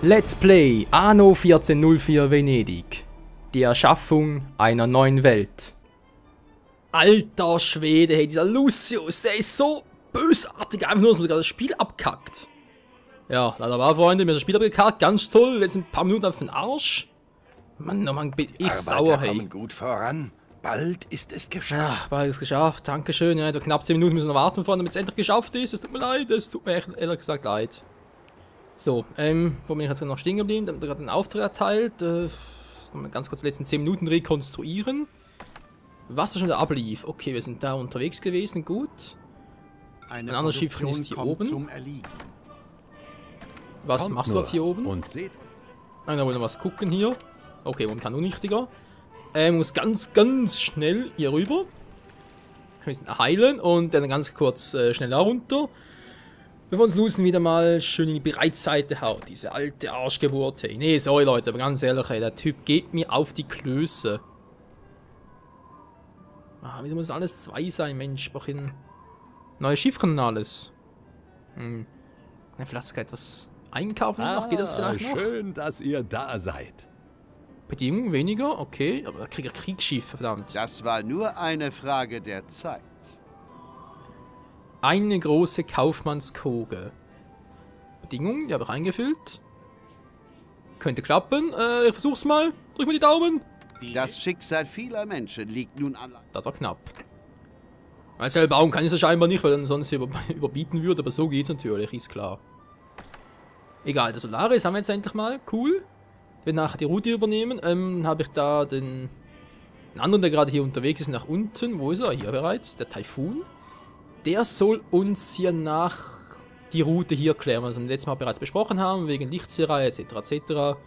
Let's Play Anno 1404 Venedig. Die Erschaffung einer neuen Welt. Alter Schwede, hey, dieser Lucius, der ist so bösartig, einfach nur, dass man sogar das Spiel abkackt. Ja, leider war, Freunde, mir ist das Spiel abgekackt, ganz toll, jetzt sind ein paar Minuten auf den Arsch. Mann, oh Mann, bin ich sauer, hey. Kommen gut voran. Bald ist es geschafft. Ja, bald ist es geschafft, dankeschön. Ja, knapp 10 Minuten müssen wir noch warten, damit es endlich geschafft ist. Es tut mir leid, es tut mir echt ehrlich gesagt leid. So, wo bin ich jetzt noch stehen geblieben? Da haben wir gerade einen Auftrag erteilt. Ganz kurz die letzten 10 Minuten rekonstruieren. Was da schon da ablief. Okay, wir sind da unterwegs gewesen, gut. Ein anderes Schiffchen ist hier oben. Was machst du dort hier oben? Und seht. Da wollen wir was gucken hier. Okay, momentan unwichtiger. Muss ganz schnell hier rüber. Ein bisschen heilen und dann ganz kurz schnell da runter. Bevor uns Lucien wieder mal schön in die Bereitseite haut. Diese alte Arschgeburt, hey. Nee, sorry Leute, aber ganz ehrlich, hey, der Typ geht mir auf die Klöße. Ah, wieso muss alles 2 sein, Mensch? Ich brauche ein neues Schiffchen und alles. Vielleicht etwas einkaufen noch? Geht das vielleicht noch? Schön, dass ihr da seid. Bedingungen weniger? Okay, aber da kriegt er Kriegsschiffe, verdammt. Das war nur eine Frage der Zeit. Eine große Kaufmannskoge. Bedingungen, die habe ich eingefüllt. Könnte klappen. Ich versuch's mal. Drück mal die Daumen. Das Schicksal vieler Menschen liegt nun an... Das war knapp. Weil selber bauen kann ich es scheinbar nicht, weil dann sonst überbieten würde. Aber so geht's natürlich, ist klar. Egal, der Solaris haben wir jetzt endlich mal. Cool. Wenn nachher die Route übernehmen, habe ich da den anderen, der gerade hier unterwegs ist, nach unten. Wo ist er? Hier bereits. Der Taifun. Der soll uns hier nach die Route hier klären, was wir letztes Mal bereits besprochen haben, wegen Lichtseerei etc. etc.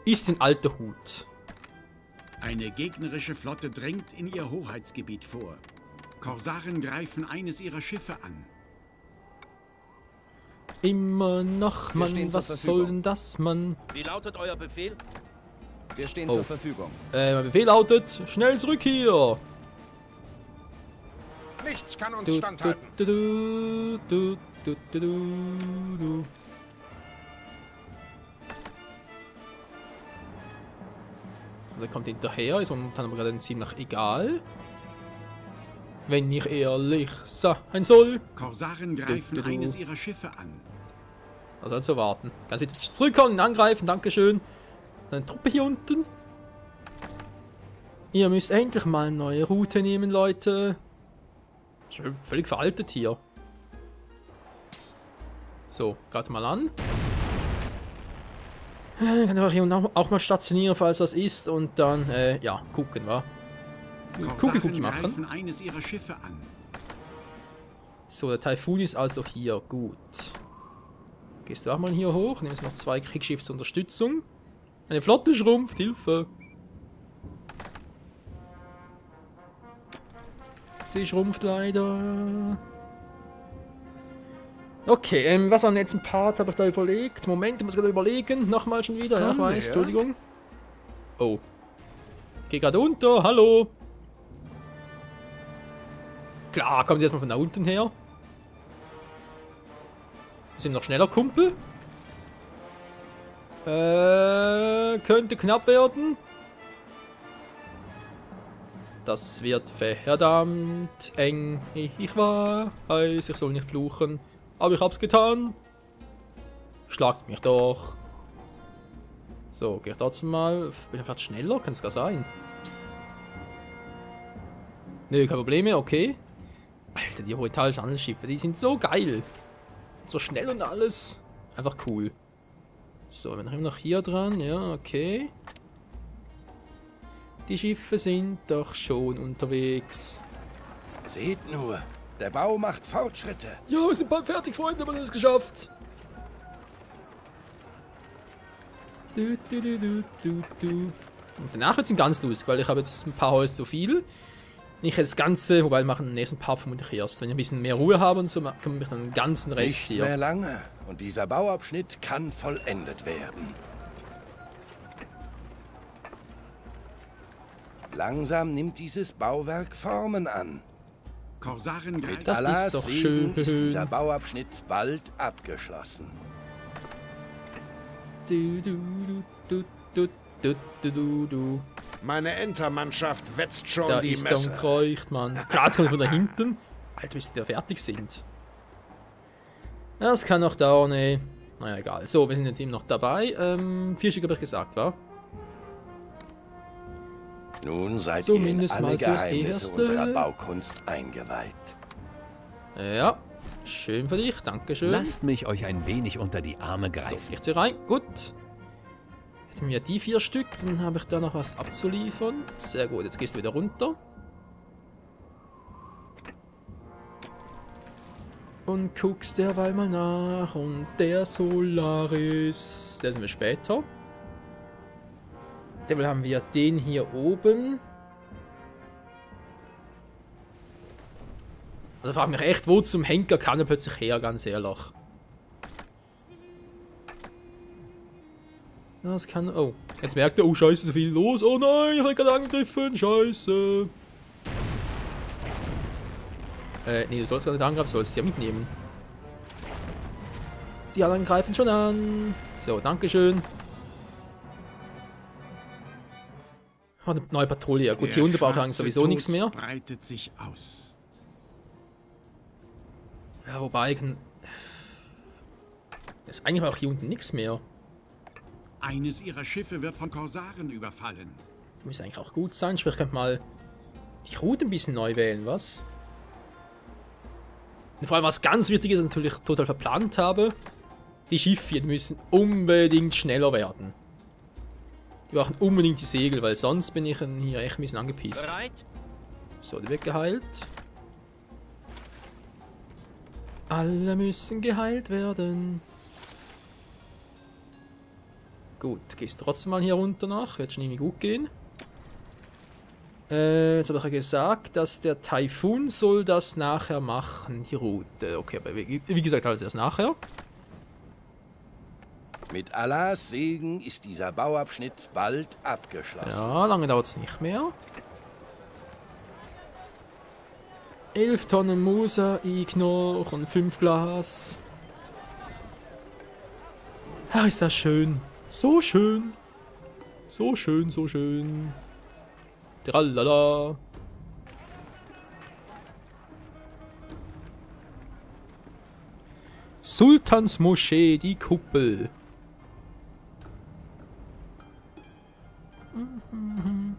Ist ein alter Hut. Eine gegnerische Flotte drängt in ihr Hoheitsgebiet vor. Korsaren greifen eines ihrer Schiffe an. Immer noch, Mann, was soll denn das, Mann? Wie lautet euer Befehl? Wir stehen zur Verfügung. Mein Befehl lautet, schnell zurück hier! Nichts kann uns standhalten. Der kommt hinterher, ist momentan aber gerade ziemlich egal. Wenn ich ehrlich sein soll. Korsaren greifen eines ihrer Schiffe an. Also warten. Ganz bitte zurückkommen, angreifen, dankeschön. Eine Truppe hier unten. Ihr müsst endlich mal eine neue Route nehmen, Leute. Schon völlig veraltet hier. So, gerade mal an. Kann ich hier auch mal stationieren, falls was ist. Und dann, ja, gucken, wa? Cookie machen. Eines ihrer Schiffe an. So, der Taifun ist also hier. Gut. Gehst du auch mal hier hoch? Nimmst noch 2 Kriegsschiffs zur Unterstützung. Eine Flotte schrumpft, Hilfe. Sie schrumpft leider. Okay, was am letzten Part habe ich da überlegt? Moment, ich muss gerade überlegen. Nochmal schon wieder. Ja, ich weiß, Entschuldigung. Oh. Geh gerade unter, hallo. Klar, kommt erstmal von da unten her. Wir sind noch schneller, Kumpel. Könnte knapp werden. Das wird verdammt eng. Ich weiß, ich soll nicht fluchen. Aber ich hab's getan. Schlagt mich doch. So, geh ich trotzdem mal. Bin ich gerade schneller? Kann es gar sein. Nö, kein Problem mehr, okay. Alter, die orientalischen Handelsschiffe, die sind so geil. So schnell und alles. Einfach cool. So, wir haben noch hier dran. Ja, okay. Die Schiffe sind doch schon unterwegs. Seht nur, der Bau macht Fortschritte. Ja, wir sind bald fertig, Freunde, wir haben es geschafft. Und danach wird es ganz lustig, weil ich habe jetzt ein paar Holz zu viel. Nicht das Ganze, wobei wir machen den nächsten Part vermutlich erst. Wenn ich ein bisschen mehr Ruhe habe und so, können wir dann den ganzen Rest nicht hier. Mehr lange und dieser Bauabschnitt kann vollendet werden. Langsam nimmt dieses Bauwerk Formen an. Korsaren Mit das Allahs ist doch Segen schön. ist dieser Bauabschnitt bald abgeschlossen. Meine Entermannschaft wetzt schon Da die ist er Messe. kreucht, Mann. Klar, jetzt kommt er von da hinten. Alter, bis die fertig sind. Das kann noch dauern, ey. Naja, egal. So, wir sind jetzt eben noch dabei. 4 Stück habe ich gesagt, wa? Nun seid Zumindest ihr in mal alle fürs Geheimnisse Erste. unserer Baukunst eingeweiht. Ja. Schön für dich, dankeschön. Lasst mich euch ein wenig unter die Arme So, greifen. fliegt hier rein. Gut. Jetzt haben wir die 4 Stück, dann habe ich da noch was abzuliefern. Sehr gut, jetzt gehst du wieder runter. Und guckst derweil mal nach. Und der Solaris. Der sind wir später. Derweil haben wir den hier oben. Also frage mich echt, wo zum Henker kann er plötzlich her, ganz ehrlich. Das kann... Oh, jetzt merkt er, oh scheiße, so viel los. Oh nein, ich werde gerade angegriffen, scheiße. Nee, du sollst gar nicht angreifen, du sollst die ja mitnehmen. Die anderen greifen schon an. So, dankeschön. Oh, eine neue Patrouille. Ja, gut, hier unten brauche ich eigentlich sowieso nichts mehr. Breitet sich aus. Ja, wobei... ist eigentlich auch hier unten nichts mehr. Eines ihrer Schiffe wird von Korsaren überfallen. Das müsste eigentlich auch gut sein. Sprich, ich könnte mal die Route ein bisschen neu wählen, was? Und vor allem, was ganz wichtig ist, natürlich total verplant habe, die Schiffe die müssen unbedingt schneller werden. Die brauchen unbedingt die Segel, weil sonst bin ich hier echt ein bisschen angepisst. Bereit? So, die wird geheilt. Alle müssen geheilt werden. Gut, gehst trotzdem mal hier runter nach. Wird schon irgendwie gut gehen. Jetzt habe ich ja gesagt, dass der Taifun soll das nachher machen, die Route. Okay, aber wie gesagt, alles erst nachher. Mit Allahs Segen ist dieser Bauabschnitt bald abgeschlossen. Ja, lange dauert es nicht mehr. 11 Tonnen Mosaik noch und 5 Glas. Ach, ist das schön. So schön. So schön, so schön. Tralala. Sultans Moschee, die Kuppel. Und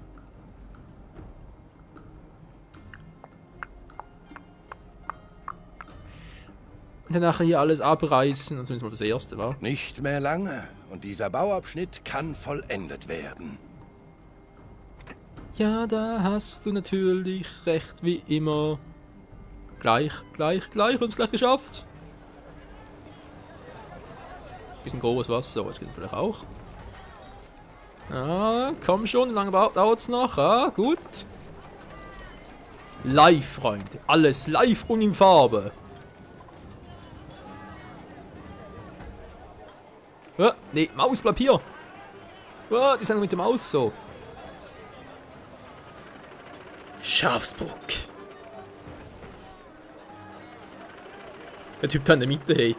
dann nachher hier alles abreißen, und zumindest mal das erste, war. Nicht mehr lange und dieser Bauabschnitt kann vollendet werden. Ja, da hast du natürlich recht, wie immer. Gleich, uns gleich geschafft. Bisschen grobes Wasser, das geht vielleicht auch. Ah, komm schon, wie lange dauert's noch? Ah, gut. Live, Freunde. Alles live und in Farbe. Ah, nee, Maus, bleib hier. Ah, die sind mit der Maus so. Schafsbruck. Der Typ da in der Mitte, hey.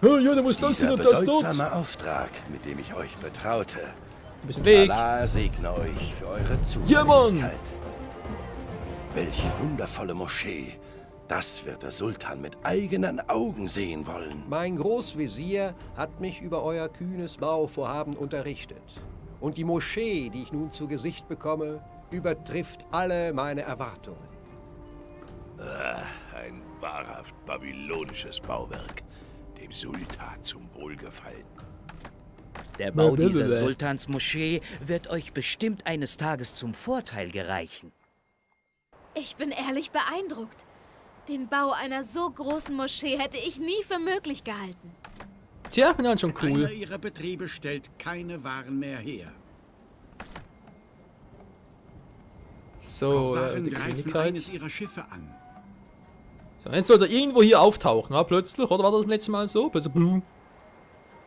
Oh, ja, da muss das hin Dieser und das dort. bedeutsame Auftrag, mit dem ich euch betraute. Ein bisschen Weg. Allah segne euch für eure Ja, Mann. Zuverlässigkeit. Welch wundervolle Moschee. Das wird der Sultan mit eigenen Augen sehen wollen. Mein Großvezier hat mich über euer kühnes Bauvorhaben unterrichtet. Und die Moschee, die ich nun zu Gesicht bekomme, übertrifft alle meine Erwartungen. Ein wahrhaft babylonisches Bauwerk, dem Sultan zum Wohlgefallen. Der Bau dieser Sultansmoschee wird euch bestimmt eines Tages zum Vorteil gereichen. Ich bin ehrlich beeindruckt. Den Bau einer so großen Moschee hätte ich nie für möglich gehalten. Tja, bin halt schon cool. Einer ihrer Betriebe stellt keine Waren mehr her. So, Korsaren die greifen Geschwindigkeit. eines ihrer Schiffe an. So, jetzt sollte er irgendwo hier auftauchen, war plötzlich, oder war das letzte Mal so? Plötzlich, blum.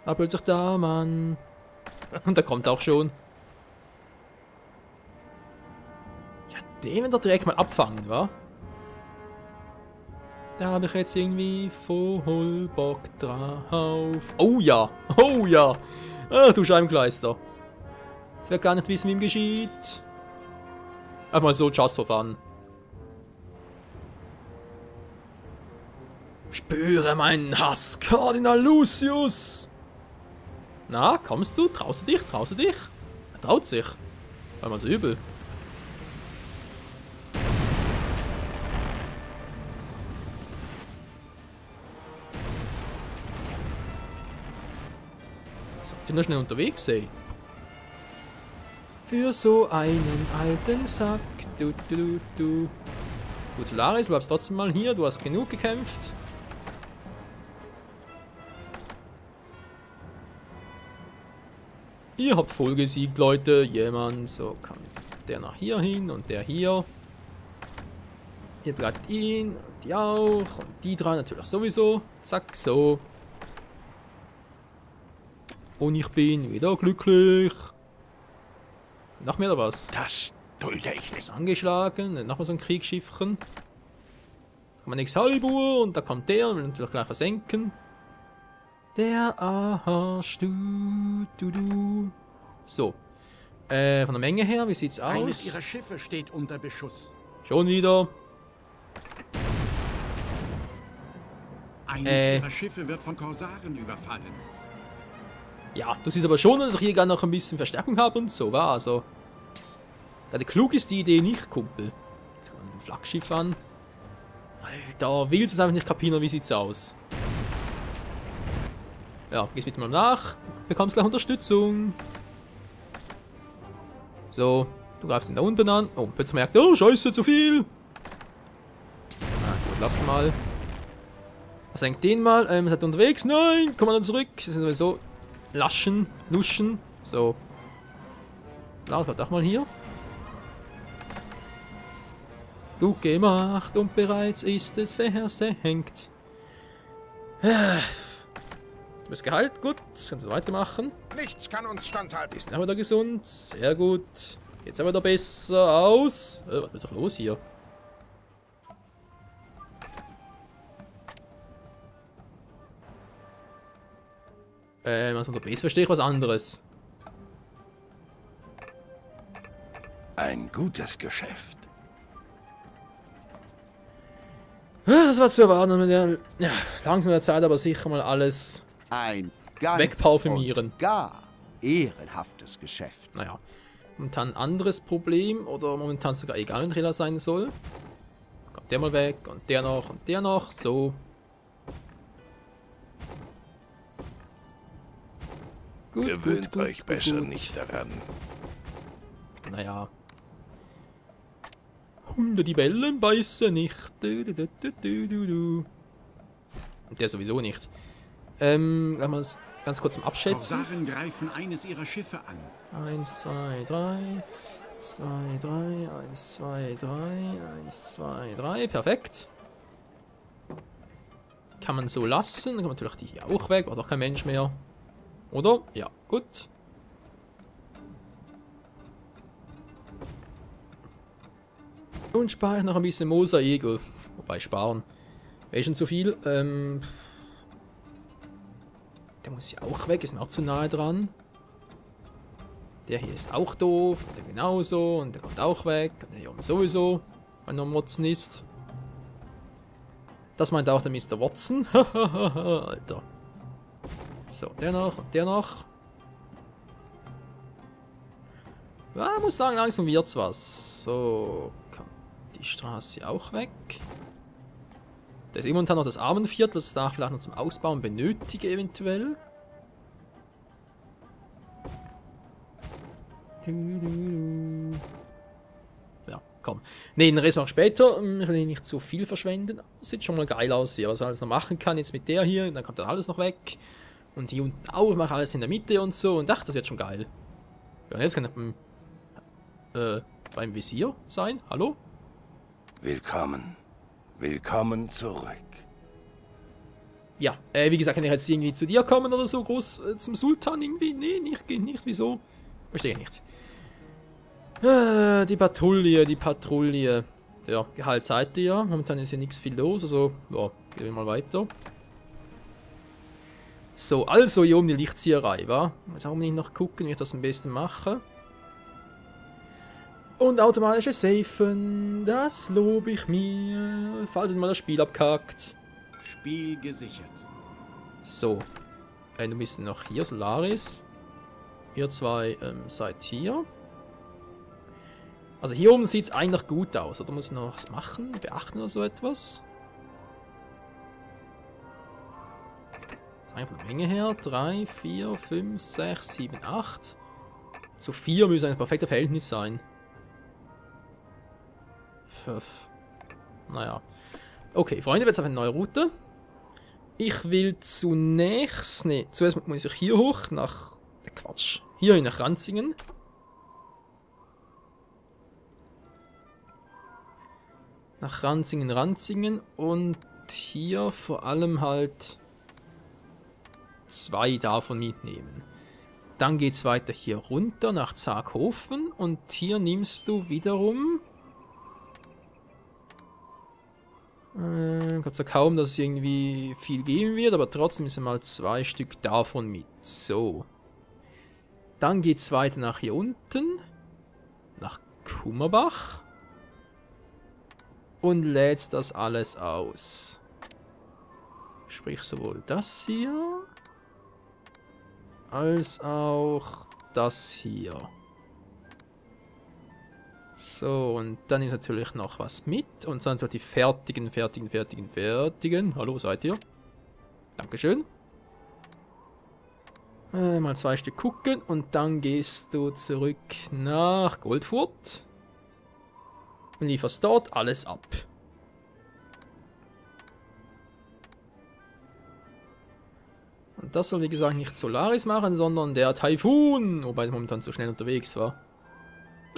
Ah, plötzlich da, Mann. Und der kommt auch schon. Ja, den wir doch direkt mal abfangen, wa? Da habe ich jetzt irgendwie voll Bock drauf. Oh ja! Oh ja! Ah, du Scheimkleister. Ich will gar nicht wissen, wie ihm geschieht. Einfach mal so, just for fun. Spüre meinen Hass, Kardinal Lucius! Na, kommst du? Traust du dich? Traust du dich? Er traut sich. War mal so übel. So, ziemlich schnell unterwegs, ey. Für so einen alten Sack. Du. Gut, Solaris, du bleibst trotzdem mal hier. Du hast genug gekämpft. Ihr habt voll gesiegt, Leute. Jemand, so kann der nach hier hin und der hier. Ihr bleibt ihn und die auch. Und die drei natürlich sowieso. Zack, so. Und ich bin wieder glücklich. Noch mehr oder was? Das dulde ich nicht. Ist angeschlagen. Nochmal so ein Kriegsschiffchen. Da kann man Excalibur und da kommt der und will natürlich gleich versenken. Der Arsch, du. So. Von der Menge her, wie sieht's aus? Eines ihrer Schiffe steht unter Beschuss. Schon wieder. Eines ihrer Schiffe wird von Korsaren überfallen. Ja, du siehst aber schon, dass ich hier gar noch ein bisschen Verstärkung habe und so, war also. Gerade klug ist die Idee nicht, Kumpel. Jetzt kommt ein Flaggschiff an. Alter, willst du es einfach nicht kapieren, wie sieht's aus? Ja, gehst mit mal nach, bekommst gleich Unterstützung. So, du greifst ihn da unten an. Oh, plötzlich merkt er, oh, scheiße, zu viel. Ah, gut, lass ihn mal. Versenkt den mal, seid ihr unterwegs? Nein, komm mal dann zurück. Das sind sowieso Luschen. So. Lars bleibt auch mal hier. Gut gemacht und bereits ist es versenkt. Du bist geheilt, gut, kannst du weitermachen. Nichts kann uns standhalten. Die sind auch wieder gesund, sehr gut. Jetzt aber wieder besser aus. Was ist doch los hier? Also unter besser verstehe ich was anderes. Ein gutes Geschäft. Das war zu erwarten mit der langsam der Zeit, aber sicher mal alles Ein ganz wegparfümieren. und gar ehrenhaftes Geschäft. Naja, momentan ein anderes Problem oder momentan sogar egal, wenn Trailer sein soll. Kommt der mal weg und der noch, so. Gewöhnt euch besser nicht daran. Naja. Hunde, die bellen, beißen nicht. Und der sowieso nicht. Lassen wir das ganz kurz zum Abschätzen. Korsaren greifen eines ihrer Schiffe an. 1, 2, 3. 2, 3. 1, 2, 3. 1, 2, 3. Perfekt. Kann man so lassen. Dann kann man natürlich die hier auch weg. War doch kein Mensch mehr. Oder? Ja, gut. Und spare ich noch ein bisschen Mosaik. Wobei sparen. Wäre schon zu viel. Der muss ja auch weg. Ist mir auch zu nahe dran. Der hier ist auch doof. Und der genauso. Und der kommt auch weg. Und der hier oben sowieso. Weil nur Motzen ist. Das meint auch der Mr. Watson. Alter. So, der noch und der noch. Ja, ich muss sagen, langsam wird's was. So, kommt die Straße auch weg. Da ist momentan noch das Armenviertel, das da vielleicht noch zum Ausbauen benötige eventuell. Ja, komm. Ne, den Rest noch später. Ich will nicht zu viel verschwenden. Sieht schon mal geil aus hier, was man alles noch machen kann. Jetzt mit der hier, dann kommt dann alles noch weg. Und hier unten auch, ich mache alles in der Mitte und so. Und ach, das wird schon geil. Ja, jetzt kann ich beim Visier sein. Hallo? Willkommen. Willkommen zurück. Ja, wie gesagt, kann ich jetzt irgendwie zu dir kommen oder so groß zum Sultan irgendwie? Nee, nicht, wieso? Verstehe nicht. Die Patrouille. ja, Gehalt seid ihr ja. Momentan ist hier nichts viel los, also, ja, gehen wir mal weiter. So, also hier um die Lichtzieherei, wa? Jetzt auch nicht noch gucken, wie ich das am besten mache. Und automatisches Safen, das lobe ich mir, falls mal das Spiel abkackt. Spiel gesichert. So. Du bist noch hier, Solaris. Ihr zwei seid hier. Also hier oben sieht es eigentlich gut aus. Oder muss ich noch was machen? Beachten oder so etwas? Das ist einfach eine Menge her. 3, 4, 5, 6, 7, 8. Zu 4 müsste ein perfekter Verhältnis sein. 5. Naja. Okay, Freunde, jetzt auf eine neue Route. Ich will zunächst... Ne, zuerst muss ich hier hoch nach... Quatsch. Hier nach Ranzingen. Nach Ranzingen und hier vor allem halt 2 davon mitnehmen. Dann geht es weiter hier runter nach Zaghofen und hier nimmst du wiederum... Gott sei kaum, dass es irgendwie viel geben wird, aber trotzdem ist mal 2 Stück davon mit. So. Dann geht es weiter nach hier unten. Nach Kummerbach. Und lädt das alles aus. Sprich sowohl das hier, als auch das hier. So, und dann ist natürlich noch was mit. Und dann natürlich die fertigen. Hallo, wo seid ihr? Dankeschön. Mal 2 Stück gucken. Und dann gehst du zurück nach Goldfurt. Und lieferst dort alles ab. Und das soll wie gesagt nicht Solaris machen, sondern der Taifun. Wobei er momentan so schnell unterwegs war.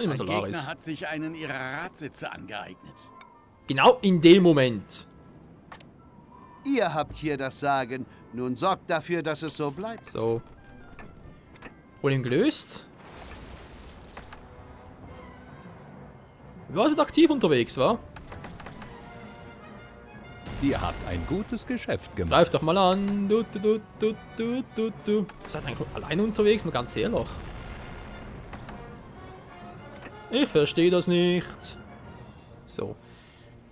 Ein Gegner hat sich einen ihrer Radsitze angeeignet. Genau in dem Moment. Ihr habt hier das Sagen. Nun sorgt dafür, dass es so bleibt. So. Problem gelöst. War schon aktiv unterwegs, wa? Ihr habt ein gutes Geschäft gemacht. Greif doch mal an. Du. Seid eigentlich alleine unterwegs? Nur ganz ehrlich. Ich verstehe das nicht. So.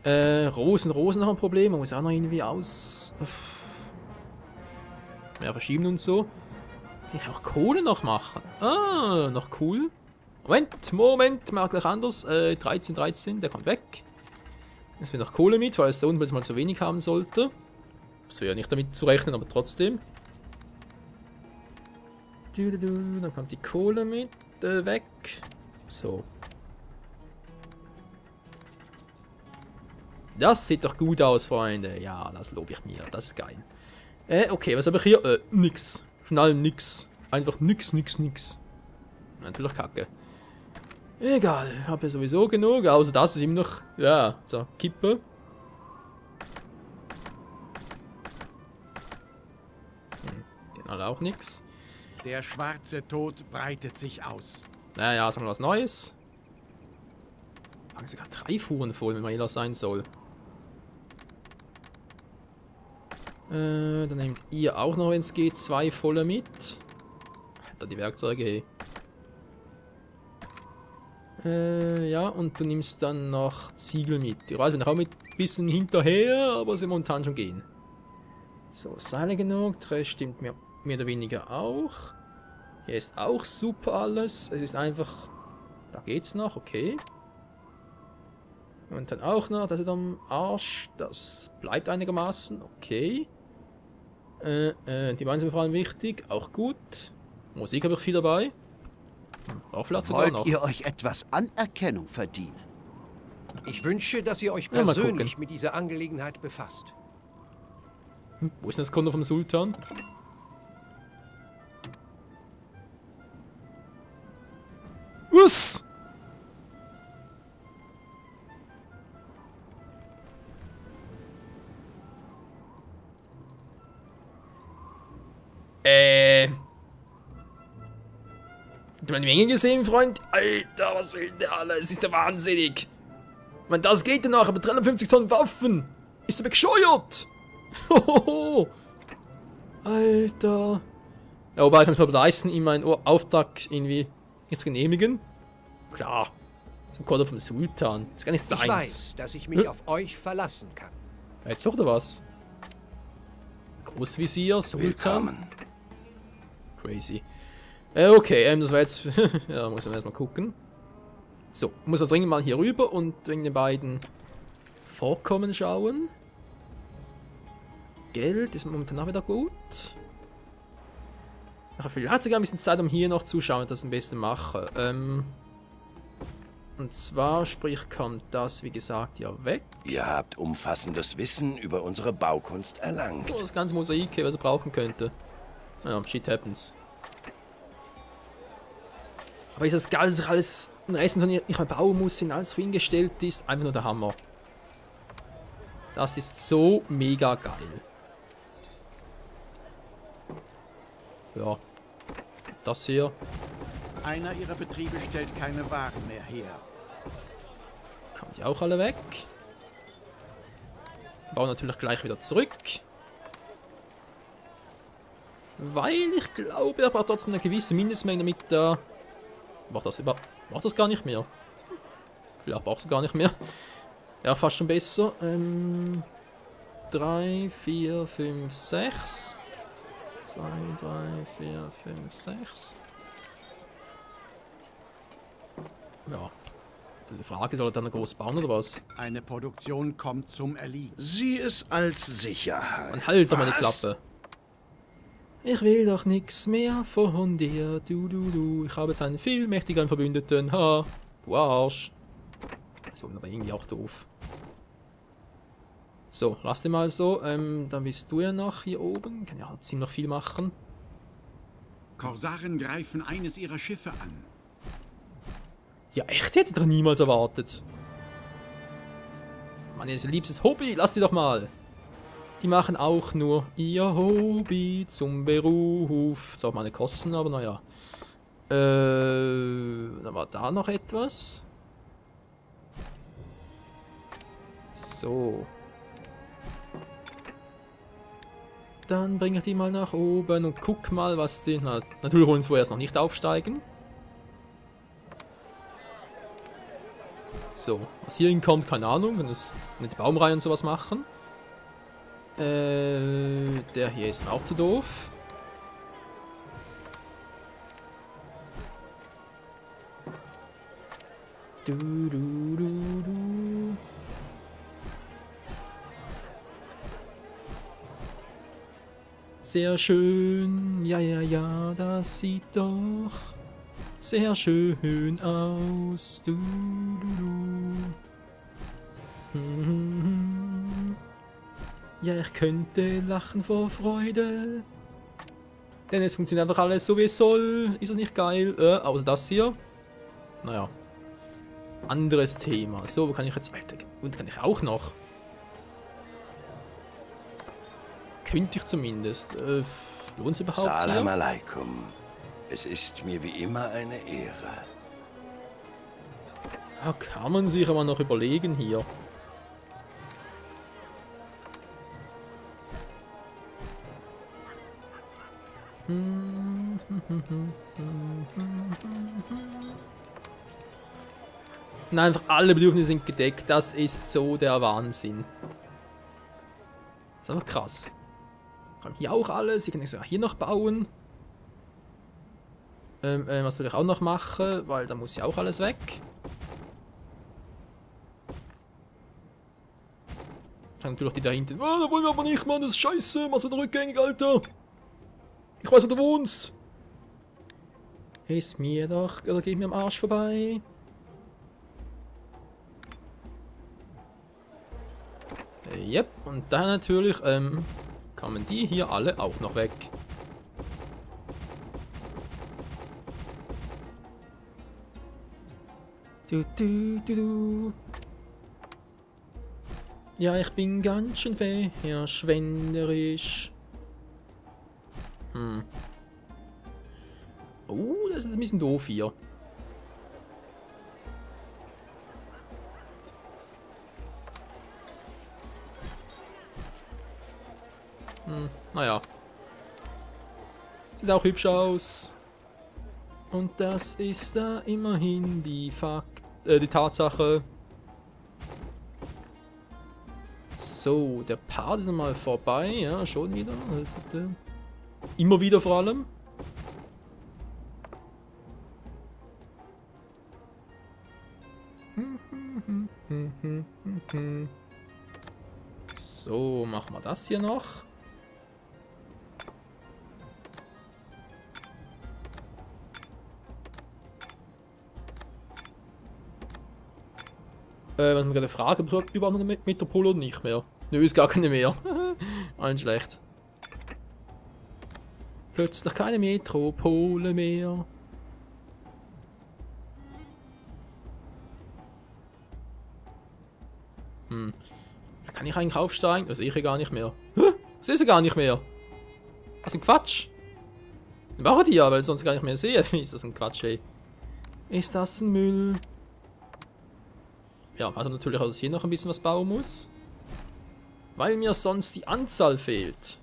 Rosen noch ein Problem. Man muss auch noch irgendwie aus... Mehr verschieben und so. Kann ich auch Kohle noch machen? Ah, noch cool. Moment, mal gleich anders. 13, der kommt weg. Jetzt wird noch Kohle mit, weil es da unten mal zu wenig haben sollte. So ja nicht damit zu rechnen, aber trotzdem. Dann kommt die Kohle mit, weg. So. Das sieht doch gut aus, Freunde. Ja, das lobe ich mir. Das ist geil. Okay, was habe ich hier? Nix. Von allem nix. Einfach nix. Natürlich kacke. Egal, ich habe ja sowieso genug. Außer das ist immer noch... Ja, so, Kippe. Den hat auch nix. Der schwarze Tod breitet sich aus. Naja, sagen wir was Neues. Haben sogar 3 Fuhren voll, wenn man ehrlich sein soll. Dann nehmt ihr auch noch, wenn es geht, 2 volle mit. Alter, die Werkzeuge, hey. Ja, und du nimmst dann noch Ziegel mit. Ich weiß, wir sind auch mit ein bisschen hinterher, aber sie momentan schon gehen. So, Seile genug. Dreh stimmt mir mehr oder weniger auch. Hier ist auch super alles. Es ist einfach... Da geht's noch, okay. Und dann auch noch, das ist am Arsch. Das bleibt einigermaßen, okay. Die Beine sind vor allem wichtig, auch gut. Musik habe ich viel dabei. Wollt ihr euch etwas Anerkennung verdienen? Ich wünsche, dass ihr euch persönlich mit dieser Angelegenheit befasst. Wo ist denn das Konto vom Sultan? Was? Du hast meine Menge gesehen, Freund? Alter, was will der alles? Ist der wahnsinnig? meine, das geht danach, aber 350 Tonnen Waffen! Ist er bescheuert? Hohoho! Alter. Ja, wobei kann ich mir leisten, ihm meinen Auftrag irgendwie nicht zu genehmigen. Klar. Das ist ein Koder vom Sultan. Das ist gar nicht seins. Ich weiß, dass ich mich auf euch verlassen kann. Jetzt doch, oder was? Großvisier, Sultan. Willkommen. Crazy. Okay, das war jetzt... ja, muss man erstmal gucken. So, muss er dringend mal hier rüber und wegen den beiden Vorkommen schauen. Geld ist momentan auch wieder gut. Ach, vielleicht sogar ein bisschen Zeit, um hier noch zuschauen, das am besten mache. Und zwar, sprich, kommt das, wie gesagt, ja weg. Ihr habt umfassendes Wissen über unsere Baukunst erlangt. Oh, das ganze Mosaik, was er brauchen könnte. Ja, shit happens. Aber ist das geil, dass ich alles in Reisen nicht mehr bauen muss, in alles so hingestellt ist. Einfach nur der Hammer. Das ist so mega geil. Ja. Das hier. Einer ihrer Betriebe stellt keine Waren mehr her. Kommt die auch alle weg. Bauen natürlich gleich wieder zurück. Weil ich glaube, er braucht trotzdem eine gewisse Mindestmenge mit der... Macht das gar nicht mehr? Vielleicht braucht es gar nicht mehr. Ja, fast schon besser. 3, 4, 5, 6. 2, 3, 4, 5, 6. Ja. Die Frage, soll er dann groß bauen oder was? Eine Produktion kommt zum Erliegen. Sieh es als Sicherheit. Und halt doch mal die Klappe. Ich will doch nichts mehr von dir, du. Ich habe jetzt einen viel mächtigeren Verbündeten. Ha, du Arsch. So, aber irgendwie auch doof. So, lass den mal so. Dann bist du ja noch hier oben. Kann ja ziemlich viel machen. Korsaren greifen eines ihrer Schiffe an. Ja, echt? Hätte ich doch niemals erwartet. Mann, ihr liebstes Hobby. Lass die doch mal. Die machen auch nur ihr Hobby zum Beruf. Zwar meine Kosten, aber naja. Dann war da noch etwas. So. Dann bringe ich die mal nach oben und guck mal, was die... Na, natürlich wollen sie vorerst noch nicht aufsteigen. So, was hier hinkommt, keine Ahnung. Wenn das mit Baumreihen und sowas machen. Der hier ist mir auch zu doof. Du. Sehr schön, ja, das sieht doch sehr schön aus. Du. Ja, ich könnte lachen vor Freude. Denn es funktioniert einfach alles so wie es soll. Ist das nicht geil? Außer das hier. Naja. Anderes Thema. So, wo kann ich jetzt weiter? Und kann ich auch noch? Könnte ich zumindest. Lohnt es überhaupt hier? Salam alaikum. Es ist mir wie immer eine Ehre. Ja, kann man sich aber noch überlegen hier. Nein, einfach alle Bedürfnisse sind gedeckt. Das ist so der Wahnsinn. Das ist einfach krass. Ich kann hier auch alles. Ich kann sogar hier noch bauen. Was will ich auch noch machen? Weil da muss ja auch alles weg. Dann natürlich die da hinten. Oh, da wollen wir aber nicht, Mann. Das ist scheiße. Mach's wieder rückgängig, Alter. Ich weiß, wo du wohnst. Ist mir doch... Oder geh mir am Arsch vorbei. Yep. Und dann natürlich, kommen die hier alle auch noch weg. Du. Ja, ich bin ganz schön verschwenderisch. Oh, das ist ein bisschen doof hier. sieht auch hübsch aus. Und das ist da immerhin die Tatsache. So, der Part ist nochmal vorbei, ja, schon wieder. Immer wieder vor allem. So, machen wir das hier noch. Wenn man gerade Frage über eine Metropole oder nicht mehr. Nö, ist gar keine mehr. Allen schlecht. Plötzlich keine Metropole mehr. Da kann ich eigentlich aufsteigen? Das sehe ich ja gar nicht mehr. Das sehe ich gar nicht mehr. Was ein Quatsch. Dann machen die ja, weil ich sonst gar nicht mehr sehe. Ist das ein Quatsch, ey. Ist das ein Müll? Ja, also natürlich, dass ich hier noch ein bisschen was bauen muss. Weil mir sonst die Anzahl fehlt.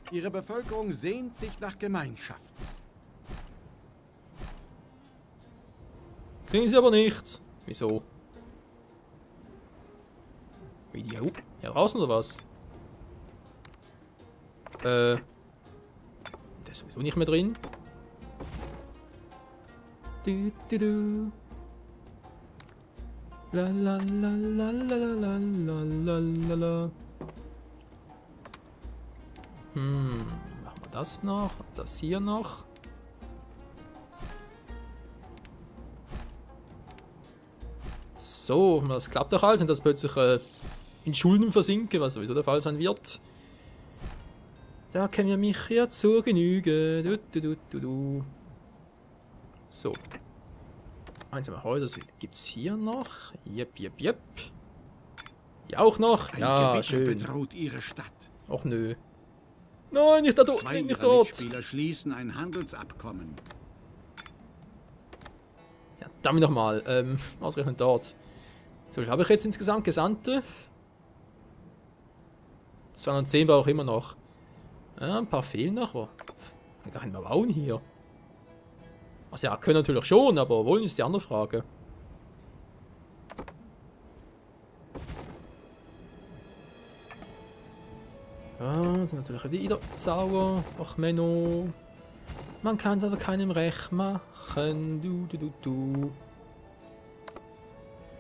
Ihre Bevölkerung sehnt sich nach Gemeinschaft. Kriegen sie aber nicht. Wieso? Wie die hier draußen oder was? Der ist sowieso nicht mehr drin. Du, du, du. La la la la la la la la la la. Machen wir das noch und das hier noch. So, das klappt doch alles und das plötzlich in Schulden versinken, was sowieso der Fall sein wird. Da kennen wir mich ja zur Genüge. Du, du, du, du, du. So. Einsame Häuser gibt es hier noch. Jep, jep, jep. Hier auch noch. Ein ja, Gewitter schön. bedroht ihre Stadt. Och nö. Nein, nicht da, Zwei nicht ihrer dort. Mitspieler schließen ein Handelsabkommen. Ja, damit nochmal. Ausgerechnet dort. So, wie habe ich jetzt insgesamt Gesandte? 210 war auch immer noch. Ja, ein paar fehlen noch, aber kann gar nicht mehr bauen hier. Also ja, können natürlich schon, aber wollen ist die andere Frage. Ja, sind natürlich wieder sauer. Ach Menno. Man kann es aber keinem recht machen. Du.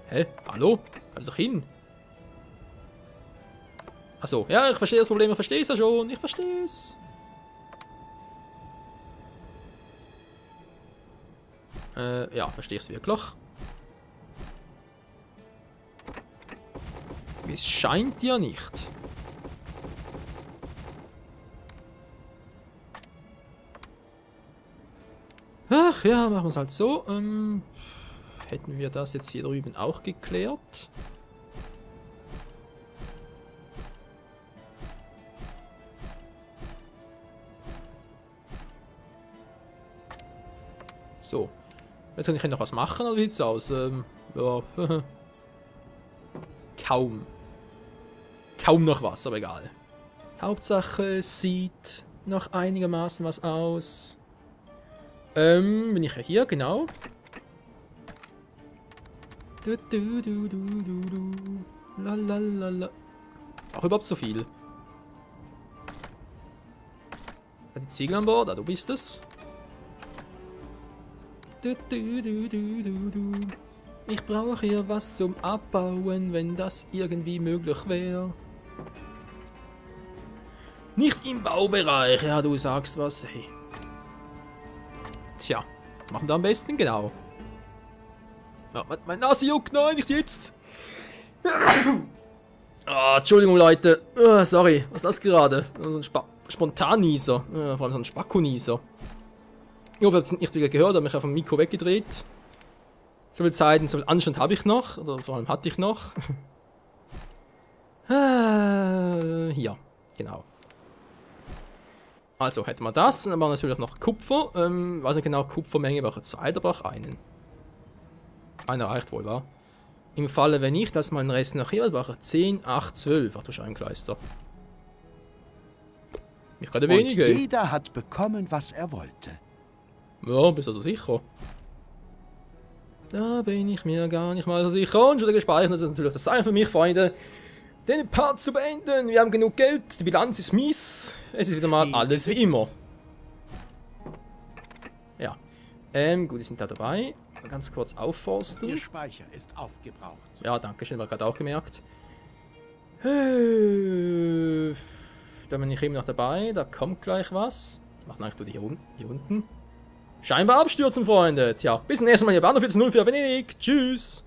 Hä? Hallo? Kann doch hin? Achso, ja, ich verstehe das Problem, ich verstehe es ja schon. Ich verstehe es. Ja, verstehe ich es wirklich. Es scheint ja nicht. Ach ja, machen wir es halt so. Hätten wir das jetzt hier drüben auch geklärt? So. Jetzt kann ich noch was machen, oder wie sieht's aus? Ja. Kaum. Kaum noch was, aber egal. Hauptsache, es sieht noch einigermaßen was aus. Bin ich ja hier, genau. Lalalala. Auch überhaupt so viel. Die Ziegel an Bord, du bist es. Ich brauche hier was zum Abbauen, wenn das irgendwie möglich wäre. Nicht im Baubereich, ja, du sagst was. Hey. Tja, was machen wir am besten? Genau. Ja, meine Nase juckt, nein, nicht jetzt. Oh, Entschuldigung, Leute. Oh, sorry, was ist das gerade? So ein Spontannieser. Vor allem so ein Spackonieser. Ich hoffe, ihr habt es nicht wieder gehört, habe mich auf dem Mikro weggedreht. So viel Zeit und so viel Anstand habe ich noch. Oder vor allem hatte ich noch. Hier, genau. Also hätten wir das. Dann haben wir natürlich noch Kupfer. Weiß nicht genau, Kupfermenge brauche ich 2, da brauche ich einen. Einer reicht wohl, wa? Im Falle, wenn nicht, dass mal ein Rest noch hier brauche ich 10, 8, 12. Ach du Scheinkleister. Ich kann wenige. Jeder hat bekommen, was er wollte. Ja, bist also sicher. Da bin ich mir gar nicht mal so sicher. Und schon gespeichert, das ist natürlich das Zeichen für mich, Freunde, den Part zu beenden. Wir haben genug Geld, die Bilanz ist mies. Es ist wieder mal alles wie immer. Ja. Gut, die sind da dabei. Mal ganz kurz aufforsten. Ihr Speicher ist aufgebraucht. Ja, danke schön, war gerade auch gemerkt. Da bin ich eben noch dabei, da kommt gleich was. Was macht eigentlich nur hier unten? Scheinbar abstürzen, Freunde. Tja, bis zum nächsten Mal, ihr Bahnhof 1404 Venedig. Tschüss.